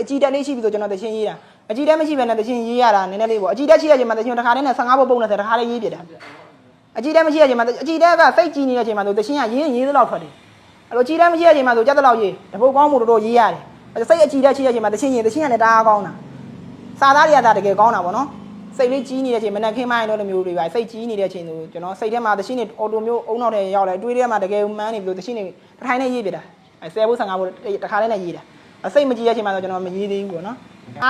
အကြည်တက်လေးရှိပြီဆိုကျွန်တော်တချင်းရေးတာအကြည်တက်မရှိဘဲနဲ့တချင်းရေးရတာနည်းနည်းလေးပေါ့အကြည်တက်ရှိတဲ့အချိန်မှာတချင်းတစ်ခါတည်းနဲ့15ပုတ်ပုံနဲ့တစ်ခါတည်းရေးပြတာအကြည်တက်မရှိတဲ့အချိန်မှာအကြည်တက်ကစိတ်ကြည်နေတဲ့အချိန်မှာဆိုတချင်းကရေးသလောက်ထွက်တယ်အဲ့လိုကြည်တက်မရှိတဲ့အချိန်မှာဆိုကြက်သလောက်ရေးတပုတ်ကောင်းမှုတော်တော်ရေးရတယ်စိတ်အကြည်တက်ရှိတဲ့အချိန်မှာတချင်းကလည်းတအားကောင်းတာစာသားတွေကတကယ်ကောင်းတာပေါ့နော်စိတ်လေးကြီးနေတဲ့အချိန်မနဲ့ခင်းမိုင်းတို့လိုမျိုးတွေပါစိတ်ကြီးနေတဲ့အချိန်ဆိုကျွန်တော်စိတ်ထဲမှာတချင်းတွေအော်တိုမျိုးအုံနောက်ထဲရောက်လာတွေးထဲမှာတကယ်မှန်းနေပြီးတချင်းတွေတစ်ထိုင်နဲ့ရေးပြတာ10ဖို့15ဖို့တစ်ခါတည်းနဲ့ရေးတာစိတ်မကြည်တဲ့အချိန်မှာဆိုကျွန်တော်မရေးသေးဘူးပေါ့နော်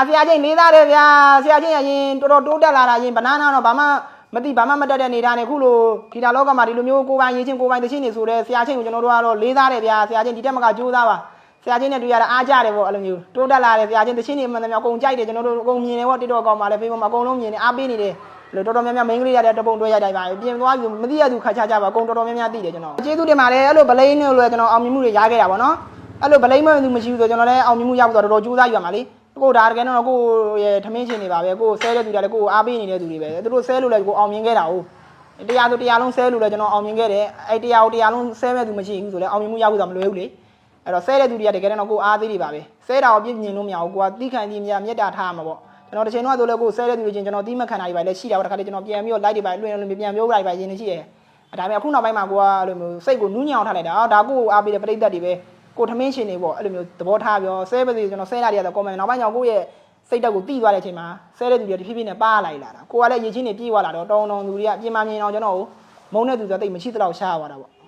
ဆရာချင်းလေးသားတယ်ဗျာဆရာချင်းရင်တော်တော်တိုးတက်လာတာရင်ဘနာနာတော့ဘာမှမသိဘာမှမတက်တဲ့နေတာနဲ့ခုလိုဂီတာလောကမှာဒီလိုမျိုးကိုပိုင်ရေးချင်းကိုပိုင်တချင်းနေဆိုတဲ့ဆရာချင်းကိုကျွန်တော်တို့ကတော့လေးသားတယ်ဗျာဆရာချင်းဒီတက်မကကြိုးစားပါဆရာချင်းနဲ့တွေ့ရတာအားကြတယ်ပေါ့အဲ့လိုမျိုးတိုးတက်လာတယ်ဆရာချင်းတချင်းနေမှန်တယ်များအကုန်ကြိုက်တယ်ကျွန်တော်တို့အကုန်မြင်တယ်ပေါ့ TikTok ကောင်မှာလည်း Facebook မှာအကုန်လုံးမြင်နေအားပေးနေတယ်လို့တော်တော်များများ main ကလေးရတဲ့တပုံတွဲရိုက်တိုင်းပါပြင်သွားပြီမသိရသူခါချကြပါအကုန်တော်တော်များများသိတယ်ကျွန်တော်ကျေးဇူးတင်ပါတယ်အဲ့လိုဗလိန်နဲ့လို့ကျွန်တော်အောင်မြင်မှုတွေရခဲ့တာပေါ့နော်အဲ့လိုဗလိန်မဲ့သူမရှိဘူးဆိုကျွန်တော်လည်းအောင်မြင်မှုရဖို့တော်တော်ကြိုးစားယူရမှာလေကိုဒါတကယ်တော့ကိုရဲ့ထမင်းချင်းနေပါပဲကိုဆဲတဲ့သူတွေလည်းကိုအားပေးနေတဲ့သူတွေပဲသူတို့ဆဲလို့လည်းကိုအောင်မြင်ခဲ့တာဟုတ်တရားဆိုတရားလုံးဆဲလို့လည်းကျွန်တော်အောင်မြင်ခဲ့တယ်အဲ့တရားကိုတရားလုံးဆဲမဲ့သူမရှိဘူးဆိုလည်းအောင်မြင်မှုရဖို့တော့မလွယ်ဘူးလေအဲ့တော့ဆဲတဲ့သူတွေကတကယ်တော့ကိုအားသေးတွေပါပဲဆဲတာကိုပြည့်မြင်လို့မရဘူးကိုကတိခံတိမြတ်တာထားမှာပေါ့ကျွန်တော်တစ်ချိန်တော့ဆိုလည်းကိုဆဲတဲ့သူတွေချင်းကျွန်တော်တိမခံတာတွေပါလည်းရှိတာပေါ့တခါလေကျွန်တော်ပြန်ပြီးတော့ light တွေပါလွှင့်လို့ပြန်ပြောပြလိုက်ပါရင်းနေရှိတယ်ဒါပေမဲ့အခုနောက်ပိုင်းမှာကိုကအဲ့လိုမျိုးစိတ်ကိုနူးညံ့အောင်ထားလိုက်တာဒါကိုအားပေးတဲ့ပရိသတ်တွေပဲကိုထမင်းရှင်နေပေါ့အဲ့လိုမျိုးသဘောထားပြောဆဲပါစေကျွန်တော်ဆဲတာတွေကတော့ comment နောက်ပိုင်းကျတော့ကိုရဲ့စိတ်တက်ကိုတီးသွားတဲ့အချိန်မှာဆဲတဲ့သူတွေတဖြည်းဖြည်းနဲ့ပါလိုက်လာတာကိုကလည်းရေချင်းတွေပြေးသွားလာတော့တောင်းသူတွေကအပြင်မှာမြင်အောင်ကျွန်တော်ကိုမုန်းတဲ့သူဆိုတိတ်မရှိသလောက်ရှားသွားတာပေါ့